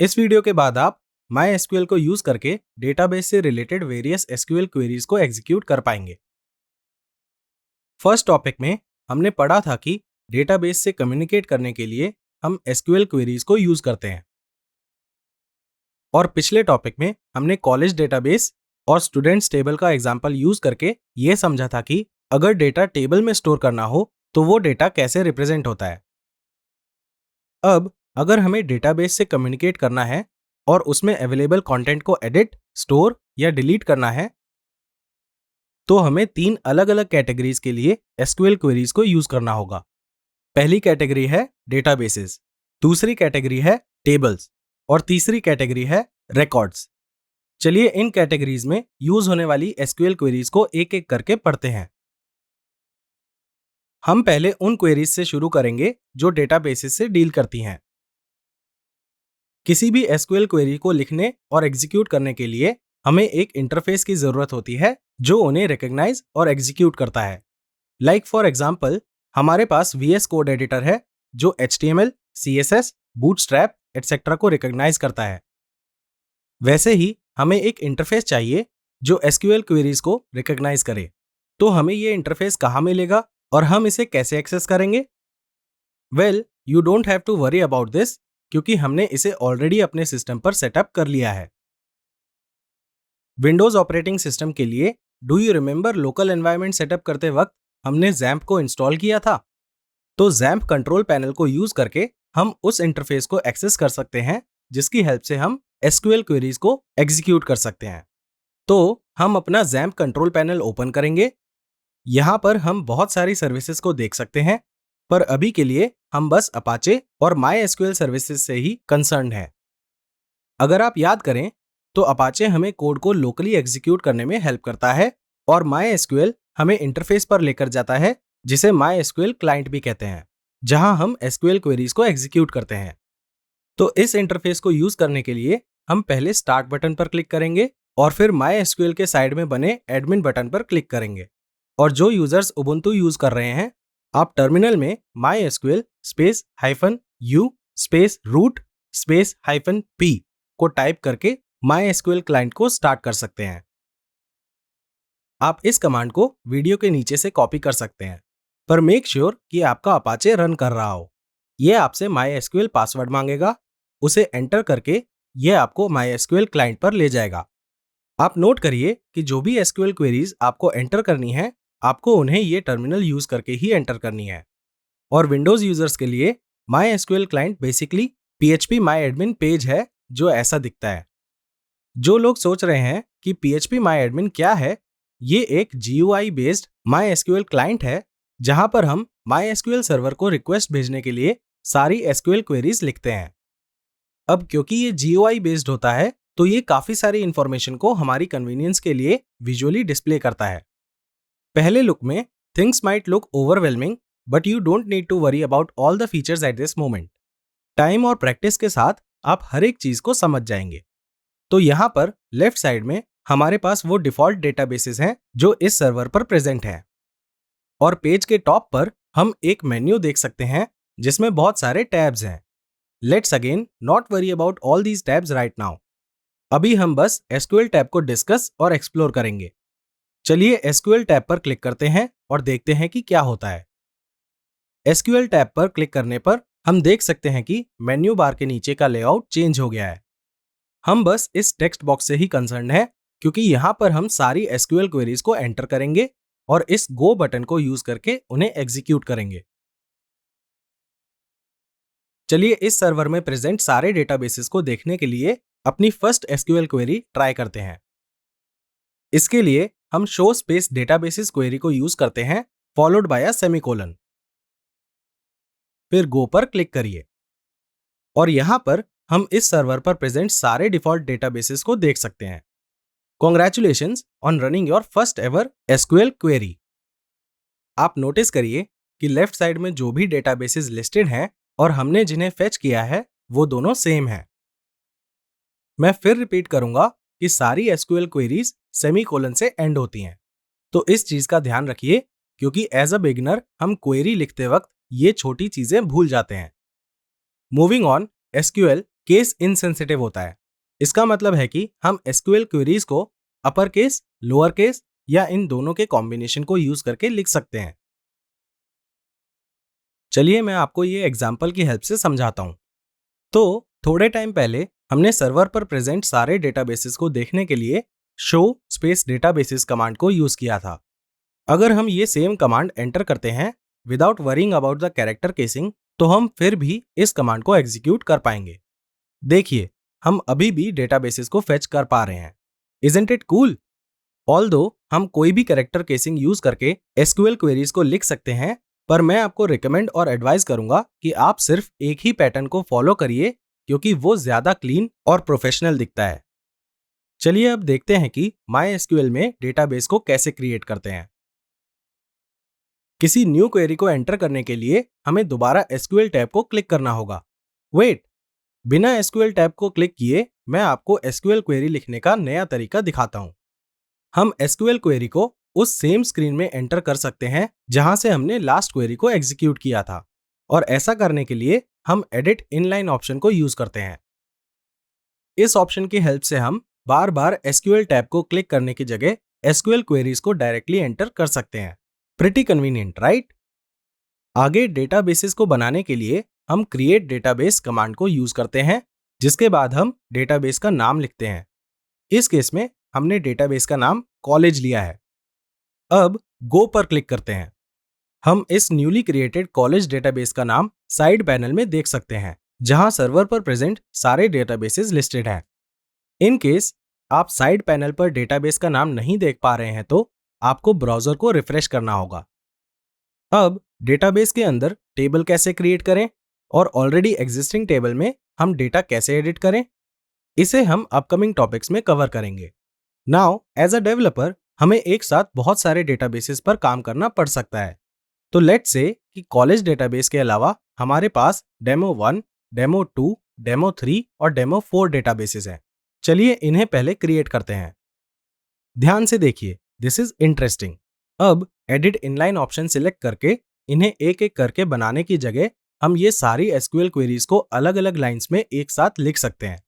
इस वीडियो के बाद आप MySQL को यूज करके डेटाबेस से रिलेटेड वेरियस SQL क्वेरीज को एग्जीक्यूट कर पाएंगे। फर्स्ट टॉपिक में हमने पढ़ा था कि डेटाबेस से कम्युनिकेट करने के लिए हम SQL क्वेरीज को यूज करते हैं। और पिछले टॉपिक में हमने कॉलेज डेटाबेस और स्टूडेंट्स टेबल का एग्जाम्पल यूज करके ये समझा था कि अगर डेटा टेबल में स्टोर करना हो तो वो डेटा कैसे रिप्रेजेंट होता है। अब अगर हमें डेटाबेस से कम्युनिकेट करना है और उसमें अवेलेबल कंटेंट को एडिट, स्टोर या डिलीट करना है तो हमें 3 अलग अलग कैटेगरीज के लिए SQL क्वेरीज को यूज करना होगा। पहली कैटेगरी है डेटाबेसेस, दूसरी कैटेगरी है टेबल्स और तीसरी कैटेगरी है रिकॉर्ड्स। चलिए इन कैटेगरीज में यूज होने वाली SQL क्वेरीज को एक एक करके पढ़ते हैं। हम पहले उन क्वेरीज से शुरू करेंगे जो डेटाबेसेस से डील करती हैं। किसी भी SQL क्वेरी को लिखने और एग्जीक्यूट करने के लिए हमें एक इंटरफेस की जरूरत होती है जो उन्हें रिकॉग्नाइज और एग्जीक्यूट करता है। लाइक फॉर एग्जांपल, हमारे पास VS कोड एडिटर है जो HTML, CSS, बूटस्ट्रैप एटसेट्रा को रिकॉग्नाइज करता है। वैसे ही हमें एक इंटरफेस चाहिए जो SQL क्वेरीज को रिकॉग्नाइज करे। तो हमें ये इंटरफेस कहाँ मिलेगा और हम इसे कैसे एक्सेस करेंगे? Well, you don't have to worry about this क्योंकि हमने इसे ऑलरेडी अपने सिस्टम पर सेटअप कर लिया है। विंडोज ऑपरेटिंग सिस्टम के लिए do you remember local environment setup करते वक्त हमने XAMPP को इंस्टॉल किया था? तो XAMPP कंट्रोल पैनल को यूज करके हम उस इंटरफेस को एक्सेस कर सकते हैं जिसकी हेल्प से हम SQL क्वेरीज को एग्जीक्यूट कर सकते हैं। तो हम अपना XAMPP कंट्रोल पैनल ओपन करेंगे। यहाँ पर हम बहुत सारी सर्विसेज को देख सकते हैं, पर अभी के लिए हम बस अपाचे और MySQL सर्विसेज से ही कंसर्न्ड हैं। अगर आप याद करें तो अपाचे हमें कोड को लोकली एग्जीक्यूट करने में हेल्प करता है और MySQL हमें इंटरफेस पर लेकर जाता है जिसे MySQL क्लाइंट भी कहते हैं, जहां हम SQL क्वेरीज को एग्जीक्यूट करते हैं। तो इस इंटरफेस को यूज करने के लिए हम पहले स्टार्ट बटन पर क्लिक करेंगे और फिर MySQL के साइड में बने एडमिन बटन पर क्लिक करेंगे। और जो यूजर्स उबुंटू यूज कर रहे हैं, आप टर्मिनल में MySQL -u -root -p को टाइप करके MySQL क्लाइंट को स्टार्ट कर सकते हैं। आप इस कमांड को वीडियो के नीचे से कॉपी कर सकते हैं, पर मेक श्योर कि आपका अपाचे रन कर रहा हो। यह आपसे MySQL पासवर्ड मांगेगा, उसे एंटर करके यह आपको MySQL क्लाइंट पर ले जाएगा। आप नोट करिए कि जो भी SQL क्वेरीज आपको एंटर करनी है, आपको उन्हें ये टर्मिनल यूज करके ही एंटर करनी है। और विंडोज यूजर्स के लिए MySQL client basically PHP MyAdmin page है जो ऐसा दिखता है। जो लोग सोच रहे हैं कि PHP MyAdmin क्या है, ये एक GUI बेस्ड MySQL क्लाइंट है जहां पर हम MySQL सर्वर को रिक्वेस्ट भेजने के लिए सारी SQL क्वेरीज लिखते हैं। अब क्योंकि ये GUI बेस्ड होता है तो ये काफी सारी इंफॉर्मेशन को हमारी कन्वीनियंस के लिए विजुअली डिस्प्ले करता है। पहले लुक में things might look overwhelming, but you don't need to worry about all the features at this moment. Time और प्रैक्टिस के साथ आप हर एक चीज को समझ जाएंगे। तो यहाँ पर लेफ्ट साइड में हमारे पास वो डिफॉल्ट डेटाबेसेस हैं जो इस सर्वर पर प्रेजेंट हैं। और पेज के टॉप पर हम एक मेन्यू देख सकते हैं जिसमें बहुत सारे टैब्स हैं। Let's again not worry about all these tabs right now. अभी हम बस SQL टैब को डिस्कस और एक्सप्लोर करेंगे। चलिए SQL टैब पर क्लिक करते हैं और देखते हैं कि क्या होता है। SQL टैब पर क्लिक करने पर हम देख सकते हैं कि मेन्यू बार के नीचे का लेआउट चेंज हो गया है। हम बस इस टेक्स्ट बॉक्स से ही कंसर्न है क्योंकि यहाँ पर हम सारी SQL क्वेरीज को एंटर करेंगे और इस गो बटन को यूज करके उन्हें एग्जीक्यूट करेंगे। चलिए इस सर्वर में प्रेजेंट सारे डेटाबेसेस को देखने के लिए अपनी फर्स्ट SQL क्वेरी ट्राई करते हैं। इसके लिए हम शो स्पेस डेटाबेसेस क्वेरी को यूज करते हैं फॉलोड बाय अ सेमीकोलन। फिर गो पर क्लिक करिए और यहां पर हम इस सर्वर पर प्रेजेंट सारे डिफॉल्ट डेटाबेसेस को देख सकते हैं। Congratulations on running your first ever SQL query. आप नोटिस करिए कि लेफ्ट साइड में जो भी डेटाबेसेस लिस्टेड हैं और हमने जिन्हें फेच किया है वो दोनों सेम हैं। मैं फिर रिपीट करूंगा कि सारी SQL क्वेरीज सेमीकोलन से एंड होती हैं, तो इस चीज का ध्यान रखिए क्योंकि एज अ बिगिनर हम क्वेरी लिखते वक्त ये छोटी चीजें भूल जाते हैं। Moving on, SQL case insensitive होता है। इसका मतलब है कि हम एसक्यूएल क्वेरीज को अपर केस, लोअर केस या इन दोनों के कॉम्बिनेशन को यूज करके लिख सकते हैं। चलिए मैं आपको ये एग्जाम्पल की हेल्प से समझाता हूं। तो थोड़े टाइम पहले हमने सर्वर पर प्रेजेंट सारे डेटाबेसेस को देखने के लिए शो स्पेस डेटाबेसेस कमांड को यूज किया था। अगर हम ये सेम कमांड एंटर करते हैं without worrying about the character casing, तो हम फिर भी इस कमांड को एग्जीक्यूट कर पाएंगे। देखिए, हम अभी भी डेटाबेसेस को फेच कर पा रहे हैं। Isn't it cool? ऑल्दो हम कोई भी कैरेक्टर केसिंग यूज करके एसक्यूएल क्वेरीज को लिख सकते हैं, पर मैं आपको रिकमेंड और एडवाइस करूंगा कि आप सिर्फ एक ही पैटर्न को फॉलो करिए, क्योंकि वो ज्यादा क्लीन और प्रोफेशनल दिखता है। चलिए अब देखते हैं कि MySQL में डेटाबेस को कैसे क्रिएट करते हैं। किसी न्यू क्वेरी को एंटर करने के लिए हमें दोबारा SQL टैब को क्लिक करना होगा। वेट, बिना SQL टैब को क्लिक किए मैं आपको SQL क्वेरी लिखने का नया तरीका दिखाता हूं। हम SQL क्वेरी को उस सेम स्क्रीन में एंटर कर सकते हैं जहां से हमने लास्ट क्वेरी को एग्जीक्यूट किया था, और ऐसा करने के लिए हम एडिट इनलाइन ऑप्शन को यूज करते हैं। इस ऑप्शन की हेल्प से हम बार बार SQL टैब को क्लिक करने की जगह SQL क्वेरीज को डायरेक्टली एंटर कर सकते हैं। Pretty convenient, right? आगे डेटाबेसेस को बनाने के लिए हम क्रिएट डेटाबेस कमांड को यूज करते हैं, जिसके बाद हम डेटाबेस का नाम लिखते हैं। इस केस में हमने डेटाबेस का नाम कॉलेज लिया है। अब गो पर क्लिक करते हैं। हम इस न्यूली क्रिएटेड कॉलेज डेटाबेस का नाम साइड पैनल में देख सकते हैं, जहां सर्वर पर प्रेजेंट सारे डेटाबेसेस लिस्टेड हैं। इन केस आप साइड पैनल पर डेटाबेस का नाम नहीं देख पा रहे हैं, तो आपको ब्राउजर को रिफ्रेश करना होगा। अब डेटाबेस के अंदर टेबल कैसे क्रिएट करें और ऑलरेडी एग्जिस्टिंग टेबल में हम डेटा कैसे एडिट करें, इसे हम अपकमिंग टॉपिक्स में कवर करेंगे। नाउ एज अ डेवलपर हमें एक साथ बहुत सारे डेटाबेसेस पर काम करना पड़ सकता है। तो लेट्स से कि कॉलेज डेटाबेस के अलावा हमारे पास डेमो 1, डेमो 2, डेमो 3 और डेमो 4 डेटाबेसेस हैं। चलिए इन्हें पहले क्रिएट करते हैं। ध्यान से देखिए, दिस इज इंटरेस्टिंग। अब एडिट इनलाइन ऑप्शन सिलेक्ट करके इन्हें एक एक करके बनाने की जगह हम ये सारी एसक्यूएल क्वेरीज को अलग अलग लाइंस में एक साथ लिख सकते हैं।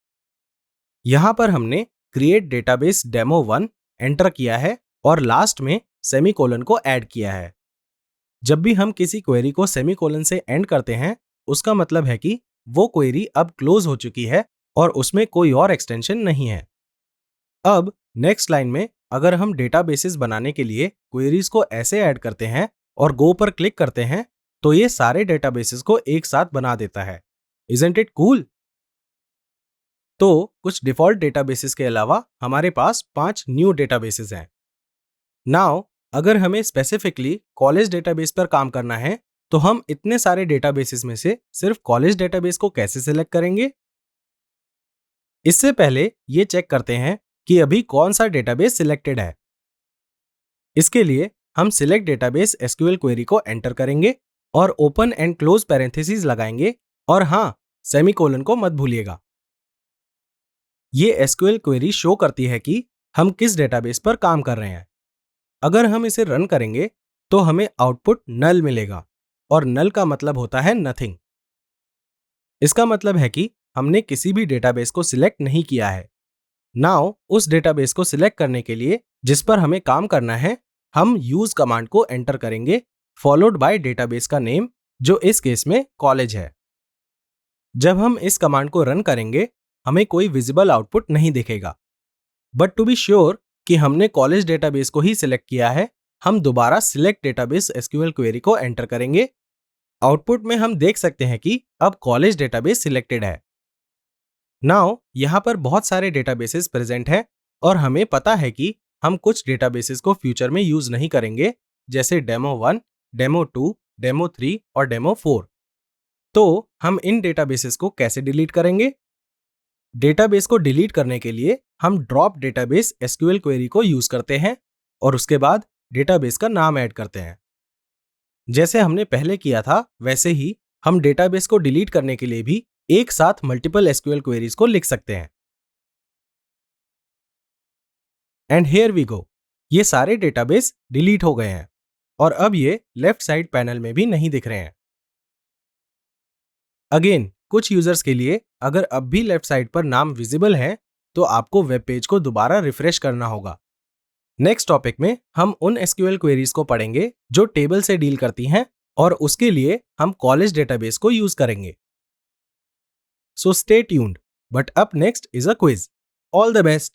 यहां पर हमने क्रिएट डेटाबेस डेमो 1 एंटर किया है और लास्ट में सेमीकोलन को ऐड किया है। जब भी हम किसी क्वेरी को सेमीकोलन से एंड करते हैं, उसका मतलब है कि वो क्वेरी अब क्लोज हो चुकी है और उसमें कोई और एक्सटेंशन नहीं है। अब नेक्स्ट लाइन में अगर हम डेटाबेसेस बनाने के लिए क्वेरीज को ऐसे ऐड करते हैं और गो पर क्लिक करते हैं, तो ये सारे डेटाबेसेस को एक साथ बना देता है। Isn't it cool? तो कुछ डिफॉल्ट डेटाबेसेस के अलावा हमारे पास 5 न्यू डेटाबेसेस हैं। नाउ अगर हमें स्पेसिफिकली कॉलेज डेटाबेस पर काम करना है, तो हम इतने सारे डेटाबेसेस में से सिर्फ कॉलेज डेटाबेस को कैसे सिलेक्ट करेंगे? इससे पहले ये चेक करते हैं कि अभी कौन सा डेटाबेस सिलेक्टेड है। इसके लिए हम सिलेक्ट डेटाबेस एसक्यूएल क्वेरी को एंटर करेंगे और ओपन एंड क्लोज पैरेंथेसिस लगाएंगे, और हाँ, सेमीकोलन को मत भूलिएगा। ये एसक्यूएल क्वेरी शो करती है कि हम किस डेटाबेस पर काम कर रहे हैं। अगर हम इसे रन करेंगे तो हमें आउटपुट नल मिलेगा, और नल का मतलब होता है नथिंग। इसका मतलब है कि हमने किसी भी डेटाबेस को सिलेक्ट नहीं किया है। नाउ उस डेटाबेस को सिलेक्ट करने के लिए जिस पर हमें काम करना है, हम यूज कमांड को एंटर करेंगे फॉलोड बाय डेटाबेस का नेम, जो इस केस में कॉलेज है। जब हम इस कमांड को रन करेंगे हमें कोई विजिबल आउटपुट नहीं दिखेगा, बट टू बी श्योर कि हमने कॉलेज डेटाबेस को ही सिलेक्ट किया है, हम दोबारा सिलेक्ट डेटाबेस एसक्यूएल क्वेरी को एंटर करेंगे। आउटपुट में हम देख सकते हैं कि अब कॉलेज डेटाबेस सिलेक्टेड है। नाउ यहां पर बहुत सारे डेटाबेसेस प्रेजेंट हैं और हमें पता है कि हम कुछ डेटाबेसेस को फ्यूचर में यूज नहीं करेंगे, जैसे डेमो 1, डेमो 2, डेमो 3 और डेमो 4। तो हम इन डेटाबेसेस को कैसे डिलीट करेंगे? डेटाबेस को डिलीट करने के लिए हम ड्रॉप डेटाबेस एसक्यूएल क्वेरी को यूज करते हैं और उसके बाद डेटाबेस का नाम ऐड करते हैं। जैसे हमने पहले किया था वैसे ही हम डेटाबेस को डिलीट करने के लिए भी एक साथ मल्टीपल एसक्यूएल क्वेरीज को लिख सकते हैं। एंड हियर वी गो, ये सारे डेटाबेस डिलीट हो गए हैं और अब ये लेफ्ट साइड पैनल में भी नहीं दिख रहे हैं। अगेन कुछ यूजर्स के लिए अगर अब भी लेफ्ट साइड पर नाम विजिबल है तो आपको वेब पेज को दोबारा रिफ्रेश करना होगा। नेक्स्ट टॉपिक में हम उन एसक्यूएल क्वेरीज को पढ़ेंगे जो टेबल से डील करती हैं और उसके लिए हम कॉलेज डेटाबेस को यूज करेंगे। So stay tuned, but up next is a quiz. All the best.